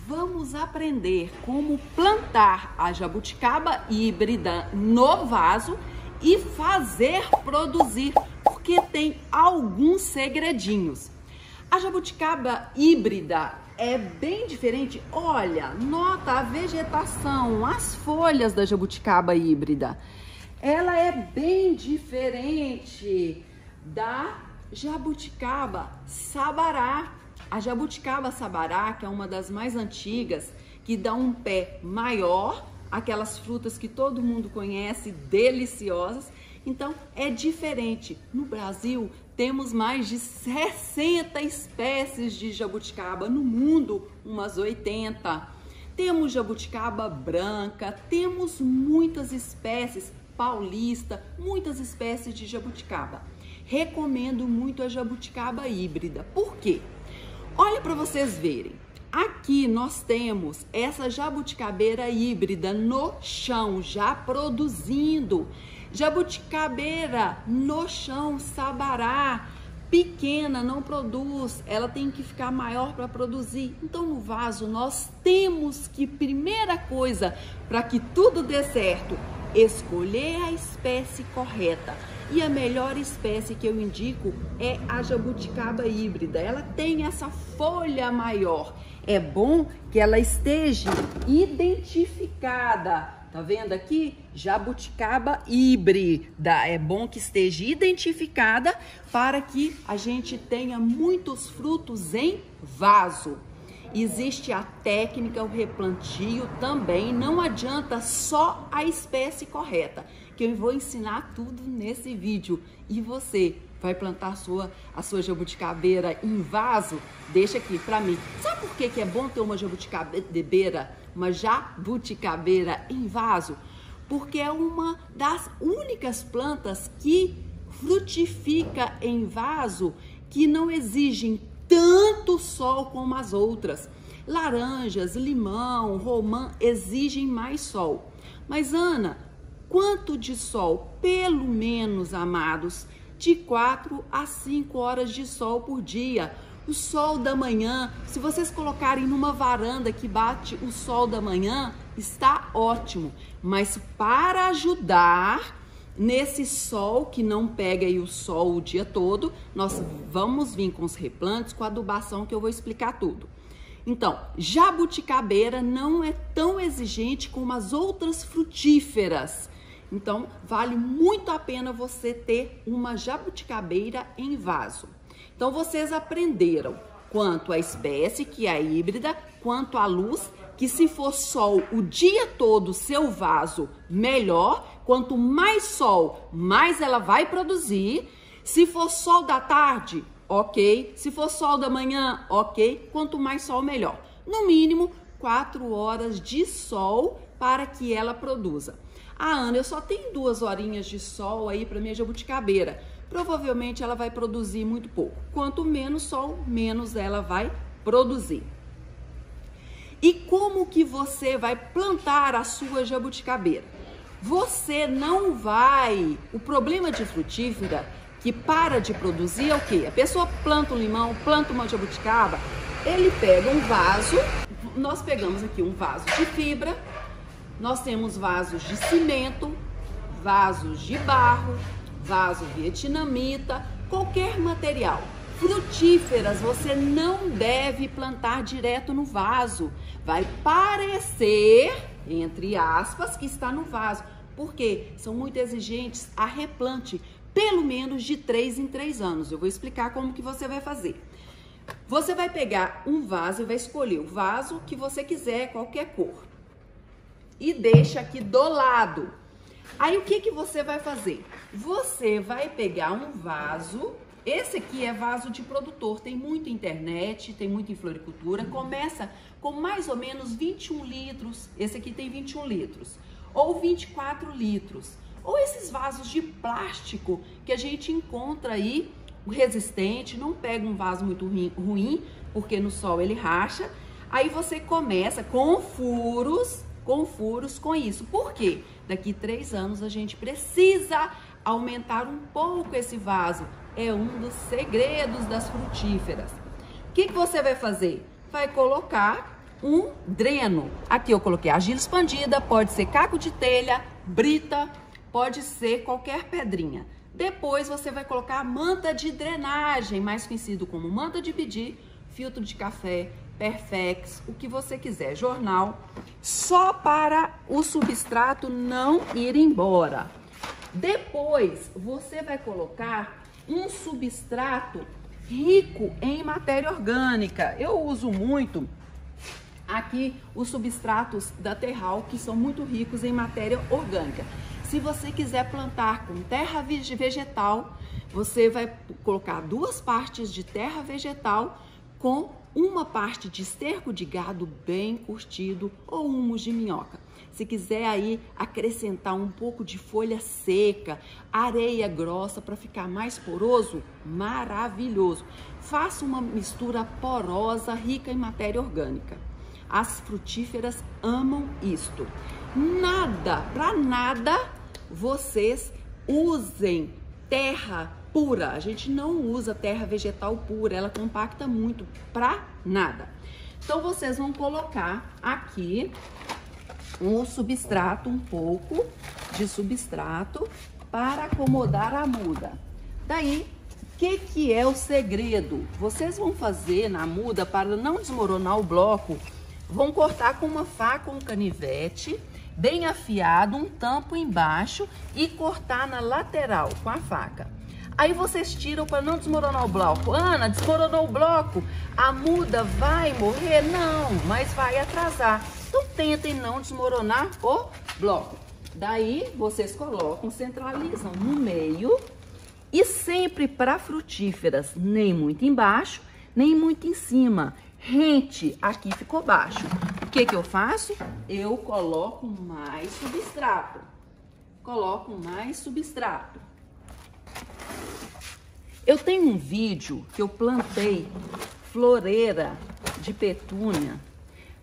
vamos aprender como plantar a jabuticaba híbrida no vaso e fazer produzir, porque tem alguns segredinhos. A jabuticaba híbrida é bem diferente. Olha, nota a vegetação, as folhas da jabuticaba híbrida. Ela é bem diferente da jabuticaba sabará. A jabuticaba sabará, que é uma das mais antigas, que dá um pé maior, aquelas frutas que todo mundo conhece, deliciosas. Então, é diferente. No Brasil, temos mais de 60 espécies de jabuticaba, no mundo, umas 80. Temos jabuticaba branca, temos muitas espécies, paulista, muitas espécies de jabuticaba. Recomendo muito a jabuticaba híbrida. Por quê? Olha para vocês verem. Aqui nós temos essa jabuticabeira híbrida no chão, já produzindo. Jabuticabeira no chão, sabará, pequena, não produz, ela tem que ficar maior para produzir. Então no vaso nós temos que, primeira coisa, para que tudo dê certo, escolher a espécie correta. E a melhor espécie que eu indico é a jabuticaba híbrida. Ela tem essa folha maior. É bom que ela esteja identificada. Tá vendo aqui? Jabuticaba híbrida. É bom que esteja identificada para que a gente tenha muitos frutos em vaso. Existe a técnica, o replantio também. Não adianta só a espécie correta, que eu vou ensinar tudo nesse vídeo. E você vai plantar a sua jabuticabeira em vaso? Deixa aqui pra mim. Sabe por que é bom ter uma jabuticabeira em vaso? Porque é uma das únicas plantas que frutifica em vaso, que não exigem tanto sol como as outras. Laranjas, limão, romã exigem mais sol. Mas Ana, quanto de sol? Pelo menos, amados, de 4 a 5 horas de sol por dia. O sol da manhã, se vocês colocarem numa varanda que bate o sol da manhã, está ótimo. Mas para ajudar nesse sol que não pega aí o sol o dia todo, nós vamos vir com os replantes, com a adubação, que eu vou explicar tudo. Então, jabuticabeira não é tão exigente como as outras frutíferas. Então, vale muito a pena você ter uma jabuticabeira em vaso. Então, vocês aprenderam quanto à espécie, que é a híbrida, quanto à luz, que se for sol o dia todo, seu vaso, melhor. Quanto mais sol, mais ela vai produzir. Se for sol da tarde, ok. Se for sol da manhã, ok. Quanto mais sol, melhor. No mínimo, 4 horas de sol para que ela produza. Ah, Ana, eu só tenho 2 horinhas de sol aí para minha jabuticabeira. Provavelmente ela vai produzir muito pouco. Quanto menos sol, menos ela vai produzir. E como que você vai plantar a sua jabuticabeira? Você não vai... O problema de frutífera que para de produzir é o quê? A pessoa planta um limão, planta uma jabuticaba, ele pega um vaso, nós pegamos aqui um vaso de fibra, nós temos vasos de cimento, vasos de barro, vaso vietnamita, qualquer material. Frutíferas você não deve plantar direto no vaso. Vai parecer, entre aspas, que está no vaso. Porque são muito exigentes a replante, pelo menos de 3 em 3 anos. Eu vou explicar como que você vai fazer. Você vai pegar um vaso e vai escolher o vaso que você quiser, qualquer cor. E deixa aqui do lado. Aí o que você vai fazer? Você vai pegar um vaso. Esse aqui é vaso de produtor, tem muita internet, tem muita em floricultura. Começa com mais ou menos 21 litros, esse aqui tem 21 litros, ou 24 litros. Ou esses vasos de plástico que a gente encontra aí, resistente, não pega um vaso muito ruim, porque no sol ele racha. Aí você começa com furos com isso. Por quê? Daqui 3 anos a gente precisa aumentar um pouco esse vaso. É um dos segredos das frutíferas. O que você vai fazer? Vai colocar um dreno. Aqui eu coloquei argila expandida, pode ser caco de telha, brita, pode ser qualquer pedrinha. Depois você vai colocar a manta de drenagem, mais conhecido como manta de pedir, filtro de café, Perfex, o que você quiser, jornal, só para o substrato não ir embora. Depois você vai colocar um substrato rico em matéria orgânica. Eu uso muito aqui os substratos da Terral, que são muito ricos em matéria orgânica. Se você quiser plantar com terra vegetal, você vai colocar 2 partes de terra vegetal com uma parte de esterco de gado bem curtido ou humus de minhoca. Se quiser aí acrescentar um pouco de folha seca, areia grossa para ficar mais poroso, maravilhoso. Faça uma mistura porosa, rica em matéria orgânica. As frutíferas amam isto. Para nada, vocês usem terra pura. A gente não usa terra vegetal pura, ela compacta muito, para nada. Então, vocês vão colocar aqui um substrato, um pouco de substrato para acomodar a muda. Daí, o que é o segredo? Vocês vão fazer na muda, para não desmoronar o bloco, vão cortar com uma faca ou um canivete, bem afiado, um tampo embaixo e cortar na lateral com a faca. Aí vocês tiram para não desmoronar o bloco. Ana, desmoronou o bloco, a muda vai morrer? Não, mas vai atrasar. Então tentem não desmoronar o bloco. Daí vocês colocam, centralizam no meio e sempre para frutíferas, nem muito embaixo, nem muito em cima. Rente, aqui ficou baixo. O que eu faço? Eu coloco mais substrato. Coloco mais substrato. Eu tenho um vídeo que eu plantei floreira de petúnia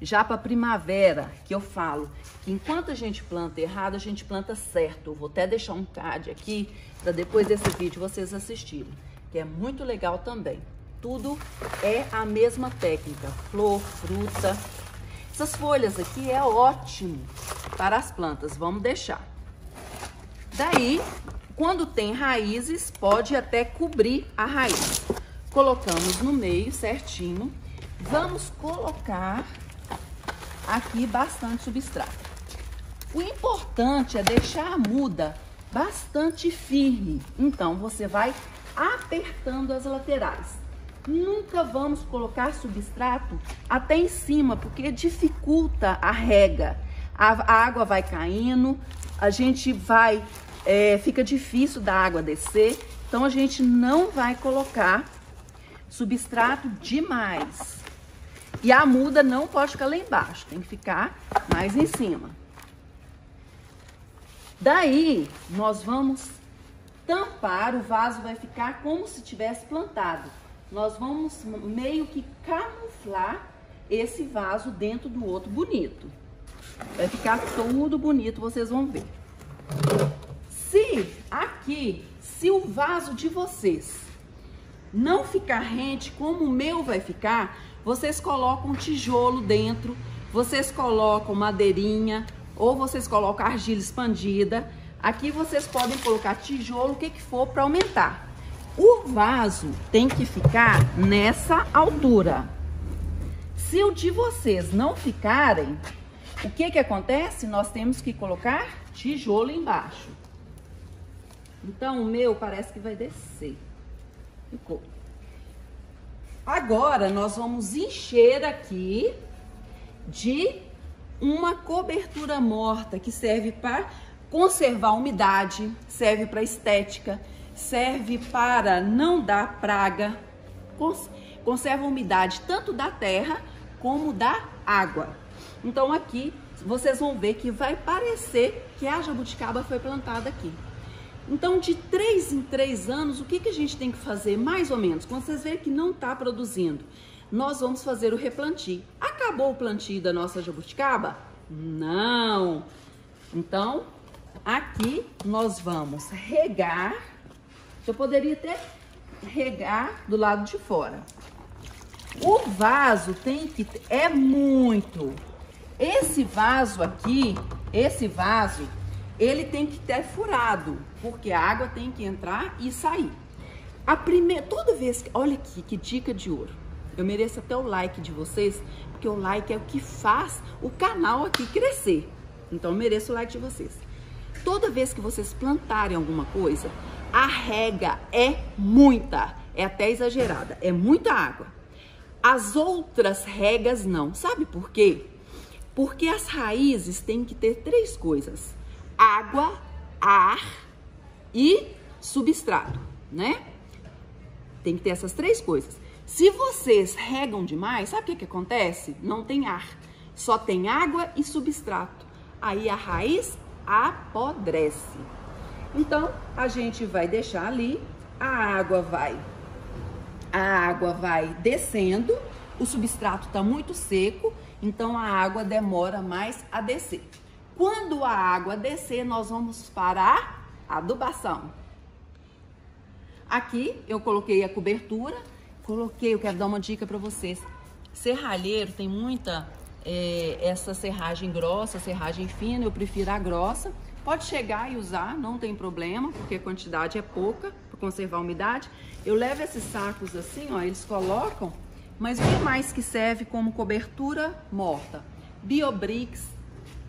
já para primavera, que eu falo que enquanto a gente planta errado, a gente planta certo. Eu vou até deixar um card aqui para depois desse vídeo vocês assistirem, que é muito legal também. Tudo é a mesma técnica, flor, fruta. Essas folhas aqui é ótimo para as plantas, vamos deixar. Daí, quando tem raízes, pode até cobrir a raiz. Colocamos no meio certinho. Vamos colocar aqui bastante substrato. O importante é deixar a muda bastante firme. Então, você vai apertando as laterais. Nunca vamos colocar substrato até em cima, porque dificulta a rega. A água vai caindo, a gente vai... fica difícil da água descer, então a gente não vai colocar substrato demais. E a muda não pode ficar lá embaixo, tem que ficar mais em cima. Daí, nós vamos tampar, o vaso vai ficar como se tivesse plantado. Nós vamos meio que camuflar esse vaso dentro do outro bonito. Vai ficar tudo bonito, vocês vão ver. Se o vaso de vocês não ficar rente como o meu vai ficar, vocês colocam um tijolo dentro, vocês colocam madeirinha ou vocês colocam argila expandida. Aqui vocês podem colocar tijolo, o que for para aumentar. O vaso tem que ficar nessa altura. Se o de vocês não ficarem, o que acontece? Nós temos que colocar tijolo embaixo. Então, o meu parece que vai descer. Ficou. Agora, nós vamos encher aqui de uma cobertura morta, que serve para conservar a umidade, serve para estética, serve para não dar praga, conserva a umidade tanto da terra como da água. Então, aqui, vocês vão ver que vai parecer que a jabuticaba foi plantada aqui. Então, de 3 em 3 anos, o que a gente tem que fazer, mais ou menos? Quando vocês verem que não está produzindo, nós vamos fazer o replantio. Acabou o plantio da nossa jabuticaba? Não! Então, aqui nós vamos regar. Eu poderia até regar do lado de fora. O vaso tem que... É muito. Esse vaso aqui, ele tem que ter furado, porque a água tem que entrar e sair. Toda vez que... Olha aqui, que dica de ouro. Eu mereço até o like de vocês, porque o like é o que faz o canal aqui crescer. Então eu mereço o like de vocês. Toda vez que vocês plantarem alguma coisa, a rega é muita, é até exagerada, é muita água. As outras regas não. Sabe por quê? Porque as raízes têm que ter 3 coisas: água, ar e substrato, né? Tem que ter essas 3 coisas. Se vocês regam demais, sabe o que acontece? Não tem ar, só tem água e substrato. Aí a raiz apodrece. Então, a gente vai deixar ali, a água vai descendo, o substrato está muito seco, então a água demora mais a descer. Quando a água descer, nós vamos para a adubação. Aqui eu coloquei a cobertura, eu quero dar uma dica para vocês. Serralheiro tem muita essa serragem grossa, serragem fina, eu prefiro a grossa. Pode chegar e usar, não tem problema, porque a quantidade é pouca para conservar a umidade. Eu levo esses sacos assim, ó, eles colocam, mas o que mais que serve como cobertura morta? Biobrix,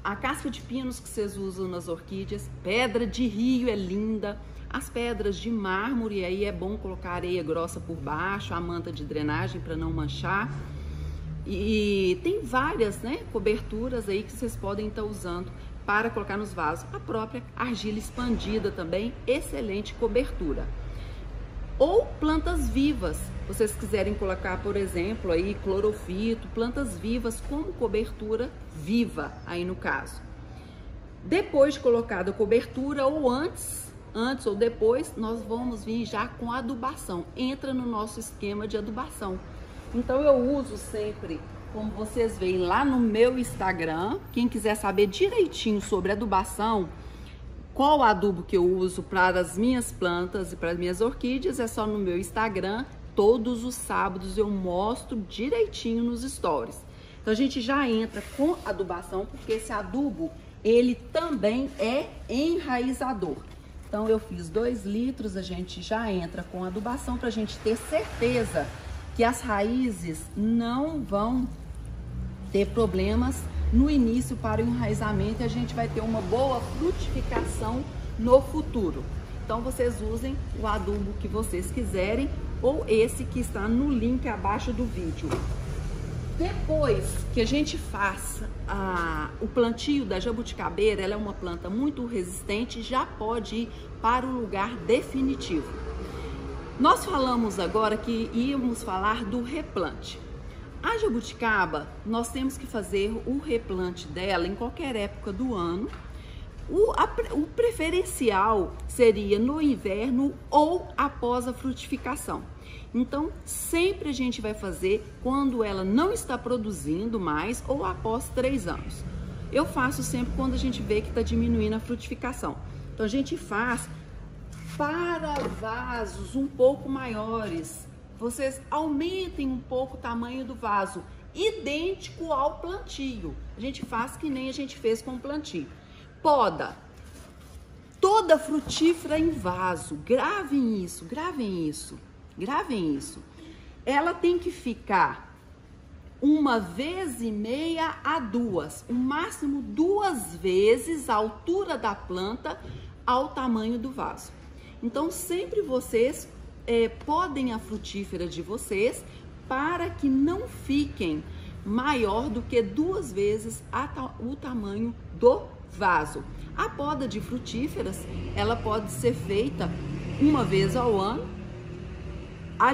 a casca de pinos que vocês usam nas orquídeas, pedra de rio é linda, as pedras de mármore, aí é bom colocar areia grossa por baixo, a manta de drenagem para não manchar. E tem várias, né, coberturas aí que vocês podem estar usando para colocar nos vasos. A própria argila expandida também, excelente cobertura. Ou plantas vivas, vocês quiserem colocar, por exemplo, aí clorofito, plantas vivas como cobertura viva, aí no caso. Depois de colocada a cobertura, ou antes ou depois, nós vamos vir já com a adubação. Entra no nosso esquema de adubação. Então eu uso sempre, como vocês veem lá no meu Instagram, quem quiser saber direitinho sobre adubação, qual adubo que eu uso para as minhas plantas e para as minhas orquídeas, é só no meu Instagram. Todos os sábados eu mostro direitinho nos stories. Então a gente já entra com adubação, porque esse adubo, ele também é enraizador. Então eu fiz 2 litros, a gente já entra com adubação para a gente ter certeza que as raízes não vão ter problemas no início para o enraizamento e a gente vai ter uma boa frutificação no futuro. Então vocês usem o adubo que vocês quiserem ou esse que está no link abaixo do vídeo. Depois que a gente faz o plantio da jabuticabeira, ela é uma planta muito resistente, já pode ir para o lugar definitivo. Nós falamos agora que íamos falar do replante. A jabuticaba, nós temos que fazer o replante dela em qualquer época do ano. O preferencial seria no inverno ou após a frutificação. Então, sempre a gente vai fazer quando ela não está produzindo mais ou após 3 anos. Eu faço sempre quando a gente vê que está diminuindo a frutificação. Então, a gente faz para vasos um pouco maiores. Vocês aumentem um pouco o tamanho do vaso, idêntico ao plantio. A gente faz que nem a gente fez com o plantio. Poda. Toda frutífera em vaso. Gravem isso, gravem isso, gravem isso. Ela tem que ficar 1,5 vezes a 2, o máximo 2 vezes a altura da planta ao tamanho do vaso. Então, sempre vocês podem a frutífera de vocês para que não fiquem maior do que 2 vezes o tamanho do vaso. A poda de frutíferas, ela pode ser feita 1 vez ao ano.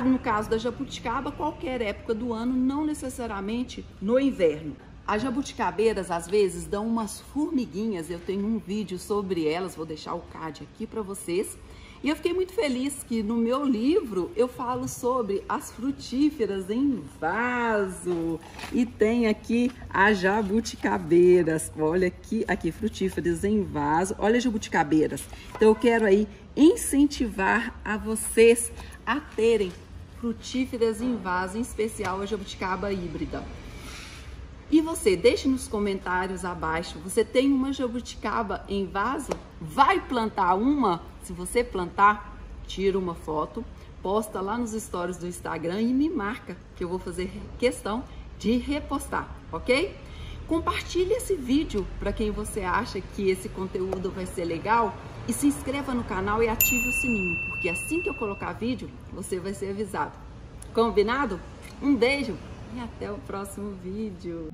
No caso da jabuticaba, qualquer época do ano, não necessariamente no inverno. As jabuticabeiras, às vezes, dão umas formiguinhas. Eu tenho um vídeo sobre elas, vou deixar o card aqui para vocês. E eu fiquei muito feliz que no meu livro eu falo sobre as frutíferas em vaso. E tem aqui as jabuticabeiras. Olha aqui frutíferas em vaso. Olha as jabuticabeiras. Então eu quero aí incentivar a vocês a terem frutíferas em vaso, em especial a jabuticaba híbrida. E você, deixe nos comentários abaixo, você tem uma jabuticaba em vaso? Vai plantar uma? Se você plantar, tira uma foto, posta lá nos stories do Instagram e me marca, que eu vou fazer questão de repostar, ok? Compartilhe esse vídeo para quem você acha que esse conteúdo vai ser legal e se inscreva no canal e ative o sininho, porque assim que eu colocar vídeo, você vai ser avisado. Combinado? Um beijo e até o próximo vídeo.